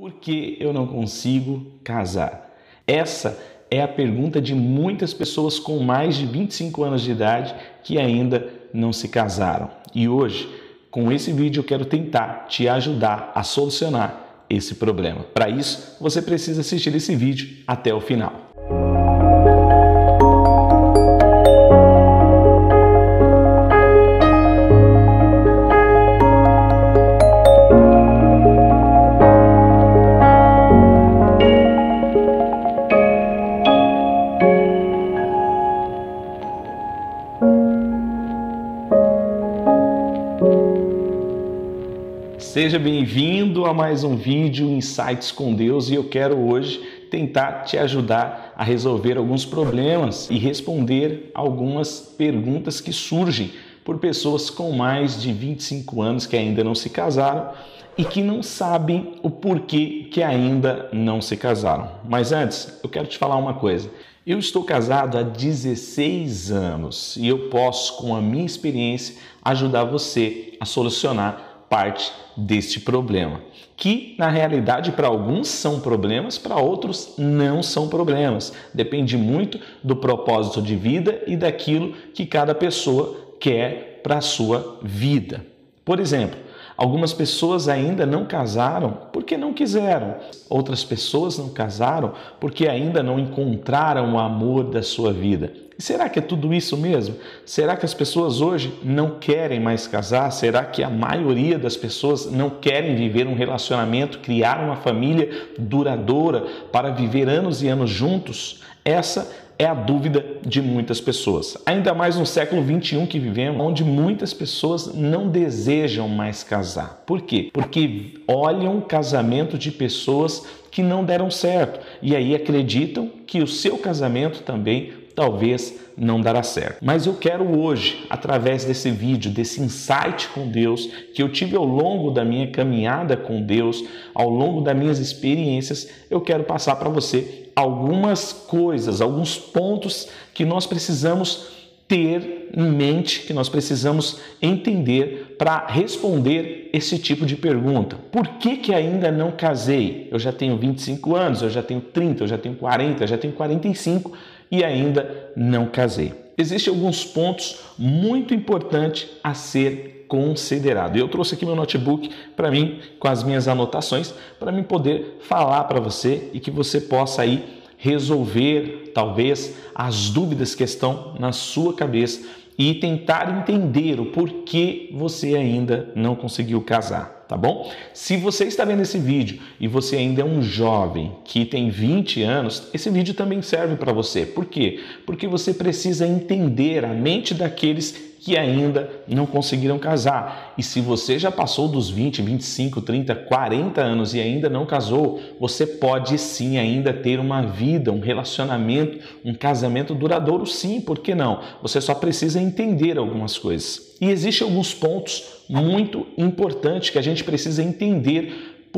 Por que eu não consigo casar? Essa é a pergunta de muitas pessoas com mais de 25 anos de idade que ainda não se casaram. E hoje, com esse vídeo, eu quero tentar te ajudar a solucionar esse problema. Para isso, você precisa assistir esse vídeo até o final. Seja bem-vindo a mais um vídeo Insights com Deus e eu quero hoje tentar te ajudar a resolver alguns problemas e responder algumas perguntas que surgem por pessoas com mais de 25 anos que ainda não se casaram e que não sabem o porquê que ainda não se casaram. Mas antes, eu quero te falar uma coisa. Eu estou casado há 16 anos e eu posso, com a minha experiência, ajudar você a solucionar parte deste problema, que na realidade para alguns são problemas, para outros não são problemas. Depende muito do propósito de vida e daquilo que cada pessoa quer para a sua vida. Por exemplo, algumas pessoas ainda não casaram porque não quiseram. Outras pessoas não casaram porque ainda não encontraram o amor da sua vida. E será que é tudo isso mesmo? Será que as pessoas hoje não querem mais casar? Será que a maioria das pessoas não querem viver um relacionamento, criar uma família duradoura para viver anos e anos juntos? Essa é a dúvida de muitas pessoas. Ainda mais no século 21 que vivemos, onde muitas pessoas não desejam mais casar. Por quê? Porque olham o casamento de pessoas que não deram certo e aí acreditam que o seu casamento também talvez não dará certo. Mas eu quero hoje, através desse vídeo, desse insight com Deus, que eu tive ao longo da minha caminhada com Deus, ao longo das minhas experiências, eu quero passar para você algumas coisas, alguns pontos que nós precisamos ter em mente, que nós precisamos entender para responder esse tipo de pergunta. Por que ainda não casei? Eu já tenho 25 anos, eu já tenho 30, eu já tenho 40, eu já tenho 45 e ainda não casei. Existem alguns pontos muito importantes a ser considerado. Eu trouxe aqui meu notebook para mim, com as minhas anotações, para mim poder falar para você e que você possa aí resolver, talvez, as dúvidas que estão na sua cabeça e tentar entender o porquê você ainda não conseguiu casar, tá bom? Se você está vendo esse vídeo e você ainda é um jovem que tem 20 anos, esse vídeo também serve para você. Por quê? Porque você precisa entender a mente daqueles que ainda não conseguiram casar. E se você já passou dos 20, 25, 30, 40 anos e ainda não casou, você pode sim ainda ter uma vida, um relacionamento, um casamento duradouro, sim, por que não? Você só precisa entender algumas coisas. E existem alguns pontos muito importantes que a gente precisa entender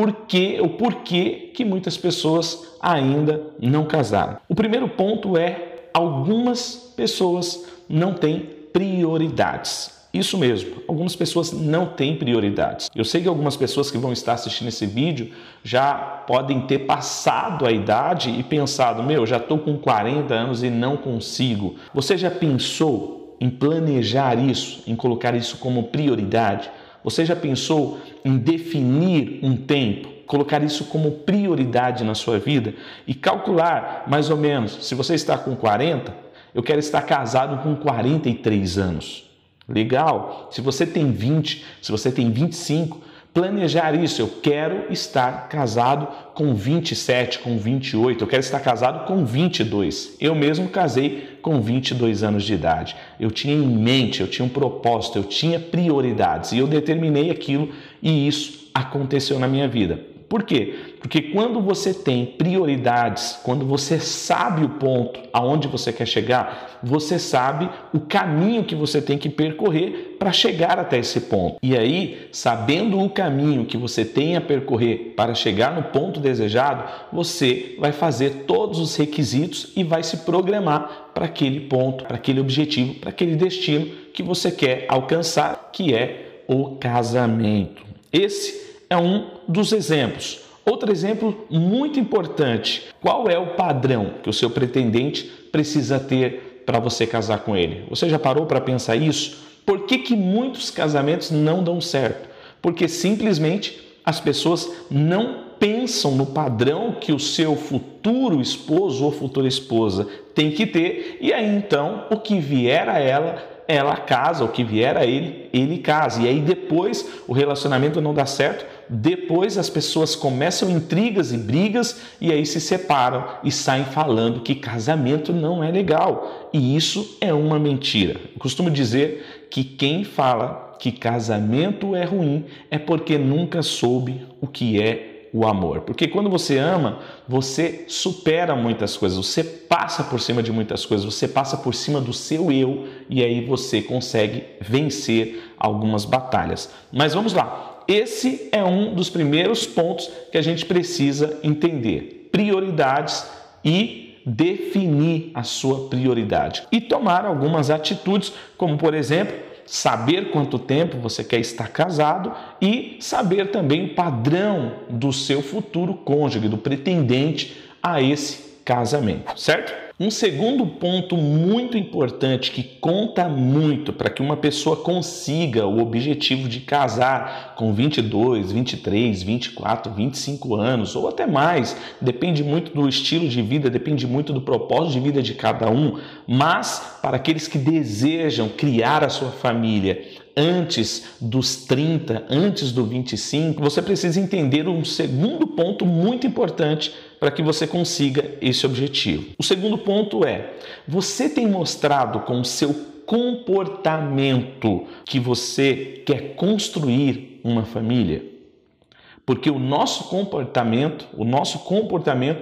o porquê que muitas pessoas ainda não casaram. O primeiro ponto é: algumas pessoas não têm prioridades. Isso mesmo, algumas pessoas não têm prioridades. Eu sei que algumas pessoas que vão estar assistindo esse vídeo já podem ter passado a idade e pensado: já estou com 40 anos e não consigo. Você já pensou em planejar isso, em colocar isso como prioridade? Você já pensou em definir um tempo, colocar isso como prioridade na sua vida e calcular mais ou menos, se você está com 40, eu quero estar casado com 43 anos. Legal? Se você tem 20, se você tem 25, planejar isso. Eu quero estar casado com 27, com 28. Eu quero estar casado com 22. Eu mesmo casei com 22 anos de idade. Eu tinha em mente, eu tinha um propósito, eu tinha prioridades. E eu determinei aquilo e isso aconteceu na minha vida. Por quê? Porque quando você tem prioridades, quando você sabe o ponto aonde você quer chegar, você sabe o caminho que você tem que percorrer para chegar até esse ponto. E aí, sabendo o caminho que você tem a percorrer para chegar no ponto desejado, você vai fazer todos os requisitos e vai se programar para aquele ponto, para aquele objetivo, para aquele destino que você quer alcançar, que é o casamento. Esse é um dos exemplos. Outro exemplo muito importante: qual é o padrão que o seu pretendente precisa ter para você casar com ele? Você já parou para pensar isso? Por que muitos casamentos não dão certo? Porque simplesmente as pessoas não pensam no padrão que o seu futuro esposo ou futura esposa tem que ter, e aí então o que vier a ela casa, o que vier a ele casa. E aí depois o relacionamento não dá certo, depois as pessoas começam intrigas e brigas e aí se separam e saem falando que casamento não é legal. E isso é uma mentira. Eu costumo dizer que quem fala que casamento é ruim é porque nunca soube o que é o amor. Porque quando você ama, você supera muitas coisas, você passa por cima de muitas coisas, você passa por cima do seu eu e aí você consegue vencer algumas batalhas. Mas vamos lá, esse é um dos primeiros pontos que a gente precisa entender: prioridades e definir a sua prioridade e tomar algumas atitudes, como por exemplo, saber quanto tempo você quer estar casado e saber também o padrão do seu futuro cônjuge, do pretendente a esse casamento, certo? Um segundo ponto muito importante que conta muito para que uma pessoa consiga o objetivo de casar com 22, 23, 24, 25 anos ou até mais, depende muito do estilo de vida, depende muito do propósito de vida de cada um, mas para aqueles que desejam criar a sua família antes dos 30, antes do 25, você precisa entender um segundo ponto muito importante para que você consiga esse objetivo. O segundo ponto é: você tem mostrado com o seu comportamento que você quer construir uma família? Porque o nosso comportamento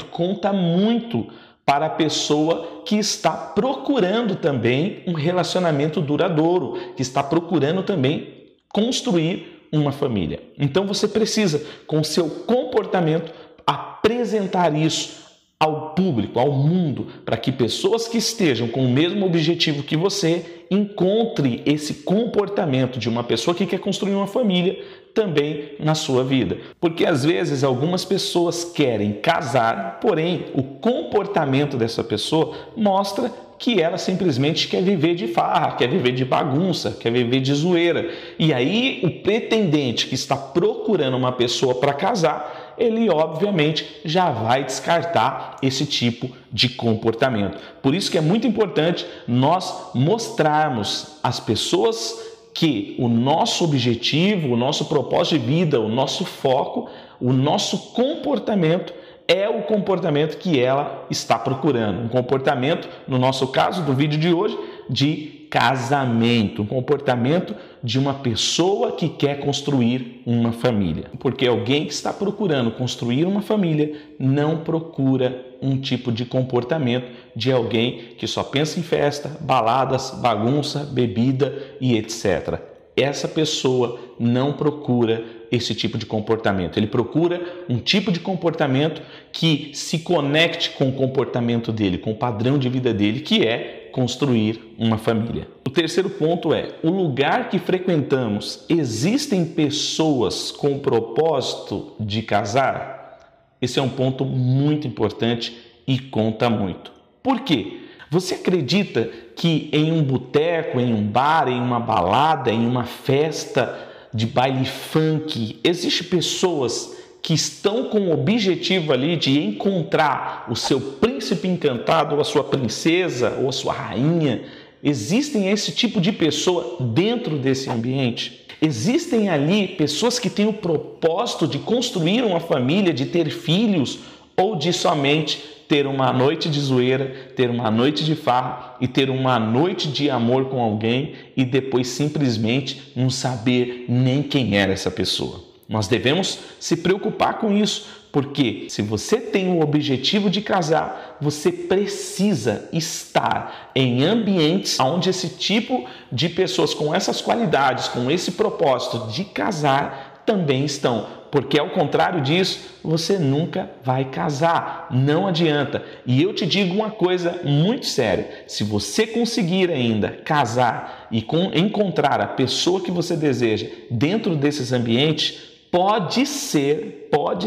conta muito para a pessoa que está procurando também um relacionamento duradouro, que está procurando também construir uma família. Então você precisa, com o seu comportamento, apresentar isso ao público, ao mundo, para que pessoas que estejam com o mesmo objetivo que você encontrem esse comportamento de uma pessoa que quer construir uma família também na sua vida. Porque às vezes algumas pessoas querem casar, porém o comportamento dessa pessoa mostra que ela simplesmente quer viver de farra, quer viver de bagunça, quer viver de zoeira. E aí o pretendente que está procurando uma pessoa para casar, ele obviamente já vai descartar esse tipo de comportamento. Por isso que é muito importante nós mostrarmos às pessoas que o nosso objetivo, o nosso propósito de vida, o nosso foco, o nosso comportamento é o comportamento que ela está procurando. Um comportamento, no nosso caso do vídeo de hoje, de casamento. Um comportamento de uma pessoa que quer construir uma família. Porque alguém que está procurando construir uma família não procura um tipo de comportamento de alguém que só pensa em festa, baladas, bagunça, bebida e etc. Essa pessoa não procura esse tipo de comportamento. Ele procura um tipo de comportamento que se conecte com o comportamento dele, com o padrão de vida dele, que é construir uma família. O terceiro ponto é: o lugar que frequentamos, existem pessoas com o propósito de casar? Esse é um ponto muito importante e conta muito. Por quê? Você acredita que em um boteco, em um bar, em uma balada, em uma festa de baile funk, existem pessoas que estão com o objetivo ali de encontrar o seu príncipe encantado, ou a sua princesa, ou a sua rainha? Existem esse tipo de pessoa dentro desse ambiente? Existem ali pessoas que têm o propósito de construir uma família, de ter filhos, ou de somente ter uma noite de zoeira, ter uma noite de farra e ter uma noite de amor com alguém e depois simplesmente não saber nem quem era essa pessoa? Nós devemos se preocupar com isso, porque se você tem o objetivo de casar, você precisa estar em ambientes onde esse tipo de pessoas com essas qualidades, com esse propósito de casar, também estão. Porque ao contrário disso, você nunca vai casar, não adianta. E eu te digo uma coisa muito séria: se você conseguir ainda casar e encontrar a pessoa que você deseja dentro desses ambientes, pode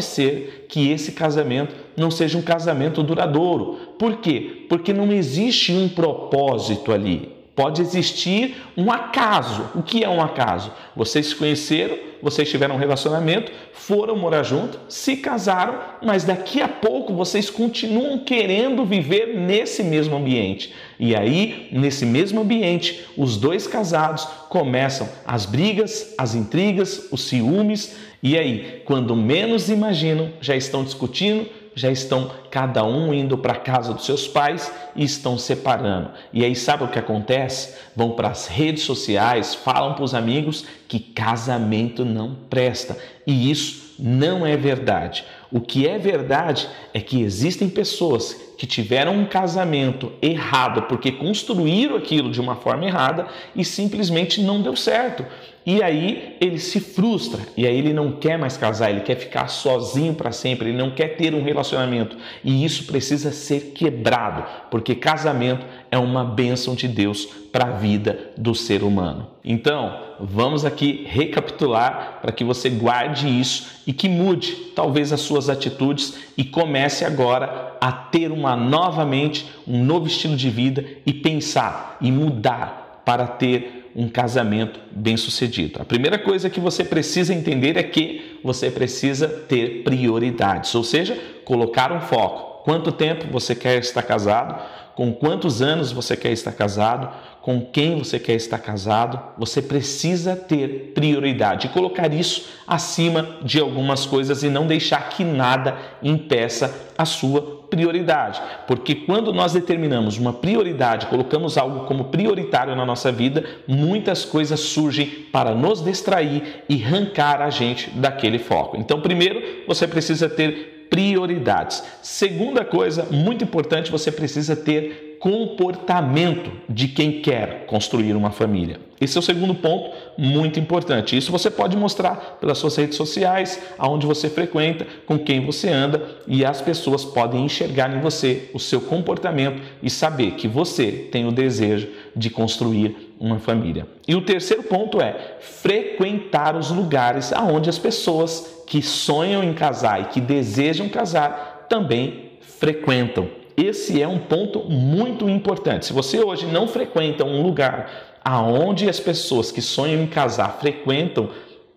ser que esse casamento não seja um casamento duradouro. Por quê? Porque não existe um propósito ali. Pode existir um acaso. O que é um acaso? Vocês se conheceram, vocês tiveram um relacionamento, foram morar juntos, se casaram, mas daqui a pouco vocês continuam querendo viver nesse mesmo ambiente. E aí, nesse mesmo ambiente, os dois casados começam as brigas, as intrigas, os ciúmes. E aí, quando menos imaginam, já estão discutindo, já estão cada um indo para a casa dos seus pais e estão separando. E aí sabe o que acontece? Vão para as redes sociais, falam para os amigos que casamento não presta. E isso não é verdade. O que é verdade é que existem pessoas que tiveram um casamento errado porque construíram aquilo de uma forma errada e simplesmente não deu certo. E aí ele se frustra, e aí ele não quer mais casar, ele quer ficar sozinho para sempre, ele não quer ter um relacionamento. E isso precisa ser quebrado, porque casamento é uma bênção de Deus para a vida do ser humano. Então, vamos aqui recapitular para que você guarde isso e que mude talvez as suas atitudes e comece agora a ter novamente um novo estilo de vida e pensar e mudar para ter um casamento bem-sucedido. A primeira coisa que você precisa entender é que você precisa ter prioridades, ou seja, colocar um foco. Quanto tempo você quer estar casado? Com quantos anos você quer estar casado? Com quem você quer estar casado? Você precisa ter prioridade e colocar isso acima de algumas coisas e não deixar que nada impeça a sua prioridade. Porque quando nós determinamos uma prioridade, colocamos algo como prioritário na nossa vida, muitas coisas surgem para nos distrair e arrancar a gente daquele foco. Então, primeiro, você precisa ter prioridades. Segunda coisa, muito importante, você precisa ter comportamento de quem quer construir uma família. Esse é o segundo ponto muito importante. Isso você pode mostrar pelas suas redes sociais, aonde você frequenta, com quem você anda, e as pessoas podem enxergar em você o seu comportamento e saber que você tem o desejo de construir uma família. E o terceiro ponto é frequentar os lugares aonde as pessoas que sonham em casar e que desejam casar também frequentam. Esse é um ponto muito importante. Se você hoje não frequenta um lugar aonde as pessoas que sonham em casar frequentam,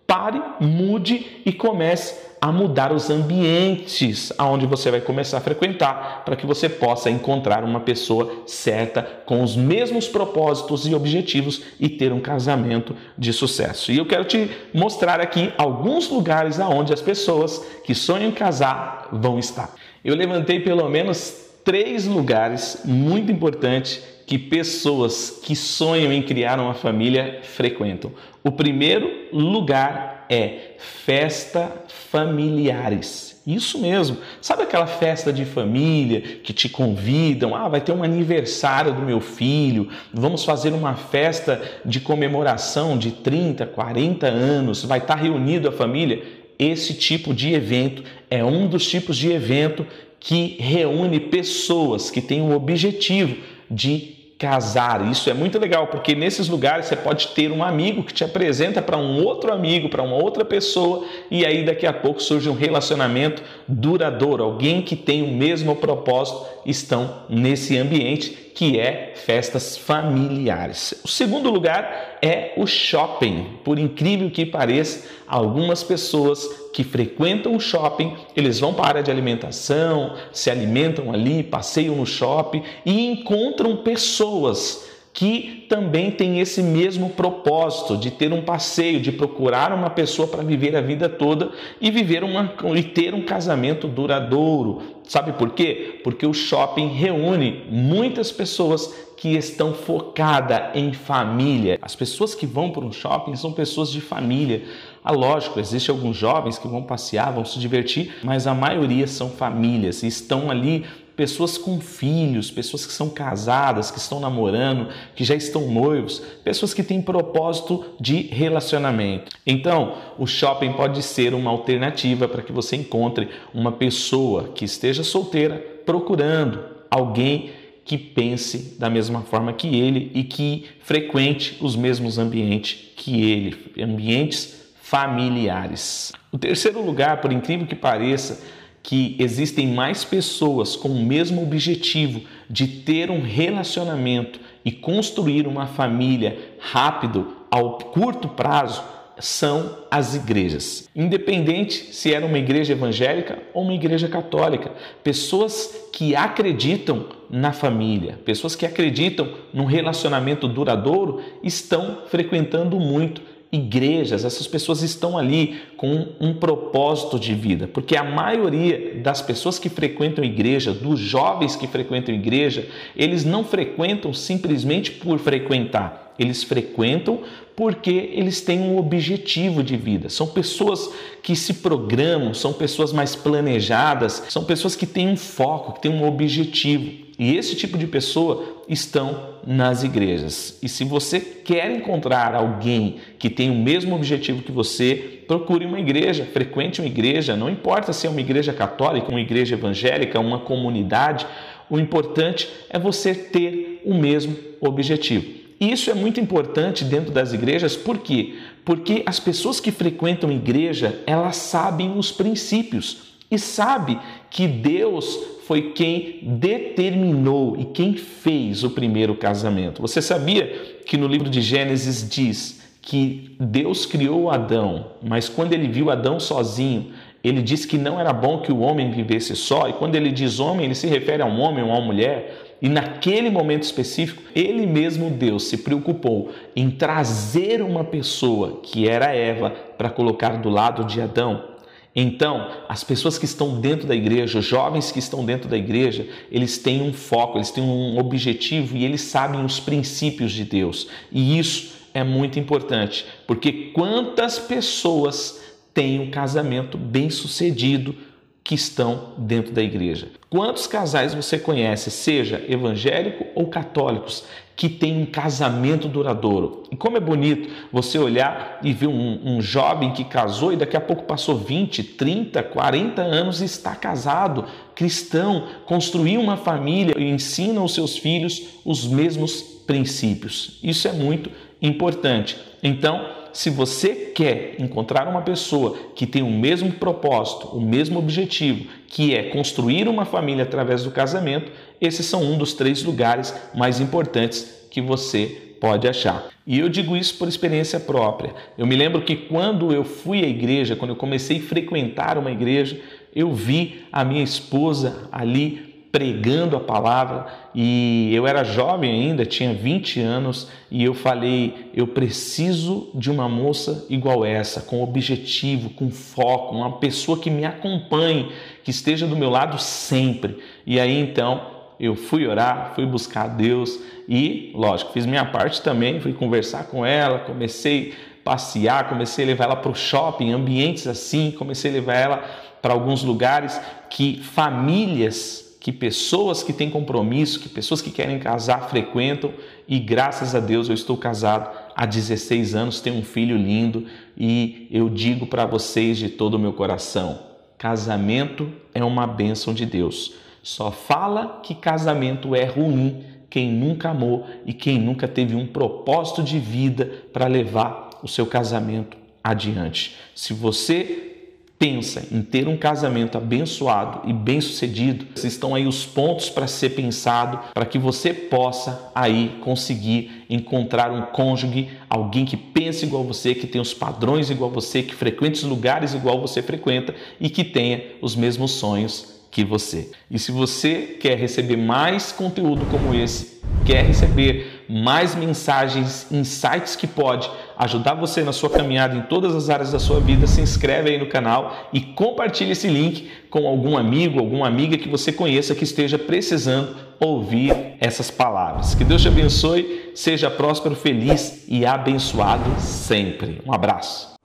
pare, mude e comece a mudar os ambientes aonde você vai começar a frequentar para que você possa encontrar uma pessoa certa com os mesmos propósitos e objetivos e ter um casamento de sucesso. E eu quero te mostrar aqui alguns lugares aonde as pessoas que sonham em casar vão estar. Eu levantei pelo menos 3 lugares muito importantes que pessoas que sonham em criar uma família frequentam. O primeiro lugar é festa familiares. Isso mesmo. Sabe aquela festa de família que te convidam? Vai ter um aniversário do meu filho, vamos fazer uma festa de comemoração de 30, 40 anos, vai estar reunido a família. Esse tipo de evento é um dos tipos de evento que reúne pessoas que têm o objetivo de casar. Isso é muito legal, porque nesses lugares você pode ter um amigo que te apresenta para um outro amigo, para uma outra pessoa, e aí daqui a pouco surge um relacionamento duradouro. Alguém que tem o mesmo propósito estão nesse ambiente que é festas familiares. O segundo lugar é o shopping. Por incrível que pareça, algumas pessoas que frequentam o shopping, eles vão para a área de alimentação, se alimentam ali, passeiam no shopping e encontram pessoas que também têm esse mesmo propósito de ter um passeio, de procurar uma pessoa para viver a vida toda e ter um casamento duradouro. Sabe por quê? Porque o shopping reúne muitas pessoas que estão focadas em família. As pessoas que vão para um shopping são pessoas de família. Lógico, existem alguns jovens que vão passear, vão se divertir, mas a maioria são famílias e estão ali pessoas com filhos, pessoas que são casadas, que estão namorando, que já estão noivos, pessoas que têm propósito de relacionamento. Então, o shopping pode ser uma alternativa para que você encontre uma pessoa que esteja solteira procurando alguém que pense da mesma forma que ele e que frequente os mesmos ambientes que ele, ambientes familiares. O terceiro lugar, por incrível que pareça, que existem mais pessoas com o mesmo objetivo de ter um relacionamento e construir uma família rápido, ao curto prazo, são as igrejas. Independente se era uma igreja evangélica ou uma igreja católica, pessoas que acreditam na família, pessoas que acreditam num relacionamento duradouro estão frequentando muito igrejas. Essas pessoas estão ali com um propósito de vida, porque a maioria das pessoas que frequentam igreja, dos jovens que frequentam igreja, eles não frequentam simplesmente por frequentar, eles frequentam porque eles têm um objetivo de vida. São pessoas que se programam, são pessoas mais planejadas, são pessoas que têm um foco, que têm um objetivo. E esse tipo de pessoa estão nas igrejas. E se você quer encontrar alguém que tem o mesmo objetivo que você, procure uma igreja, frequente uma igreja, não importa se é uma igreja católica, uma igreja evangélica, uma comunidade, o importante é você ter o mesmo objetivo. E isso é muito importante dentro das igrejas, por quê? Porque as pessoas que frequentam igreja, elas sabem os princípios e sabem que Deus foi quem determinou e quem fez o primeiro casamento. Você sabia que no livro de Gênesis diz que Deus criou Adão, mas quando ele viu Adão sozinho, ele disse que não era bom que o homem vivesse só, e quando ele diz homem, ele se refere a um homem ou a uma mulher. E naquele momento específico, ele mesmo, Deus, se preocupou em trazer uma pessoa, que era Eva, para colocar do lado de Adão. Então, as pessoas que estão dentro da igreja, os jovens que estão dentro da igreja, eles têm um foco, eles têm um objetivo e eles sabem os princípios de Deus. E isso é muito importante, porque quantas pessoas têm um casamento bem-sucedido que estão dentro da igreja? Quantos casais você conhece, seja evangélico ou católicos, que tem um casamento duradouro? E como é bonito você olhar e ver um jovem que casou e daqui a pouco passou 20, 30, 40 anos e está casado, cristão, construiu uma família e ensina aos seus filhos os mesmos princípios. Isso é muito importante. Então, se você quer encontrar uma pessoa que tem o mesmo propósito, o mesmo objetivo, que é construir uma família através do casamento, esses são um dos 3 lugares mais importantes que você pode achar. E eu digo isso por experiência própria. Eu me lembro que quando eu fui à igreja, quando eu comecei a frequentar uma igreja, eu vi a minha esposa ali pregando a palavra e eu era jovem ainda, tinha 20 anos e eu falei, eu preciso de uma moça igual essa, com objetivo, com foco, uma pessoa que me acompanhe, que esteja do meu lado sempre. E aí então eu fui orar, fui buscar a Deus e, lógico, fiz minha parte também, fui conversar com ela, comecei a passear, comecei a levar ela para o shopping, ambientes assim, comecei a levar ela para alguns lugares que famílias, que pessoas que têm compromisso, que pessoas que querem casar frequentam, e graças a Deus eu estou casado há 16 anos, tenho um filho lindo e eu digo para vocês de todo o meu coração, casamento é uma bênção de Deus. Só fala que casamento é ruim quem nunca amou e quem nunca teve um propósito de vida para levar o seu casamento adiante. Se você pensa em ter um casamento abençoado e bem-sucedido, estão aí os pontos para ser pensado, para que você possa aí conseguir encontrar um cônjuge, alguém que pense igual você, que tenha os padrões igual você, que frequente os lugares igual você frequenta e que tenha os mesmos sonhos que você. E se você quer receber mais conteúdo como esse, quer receber mais mensagens, insights que pode ajudar você na sua caminhada em todas as áreas da sua vida, se inscreve aí no canal e compartilhe esse link com algum amigo, alguma amiga que você conheça que esteja precisando ouvir essas palavras. Que Deus te abençoe, seja próspero, feliz e abençoado sempre. Um abraço.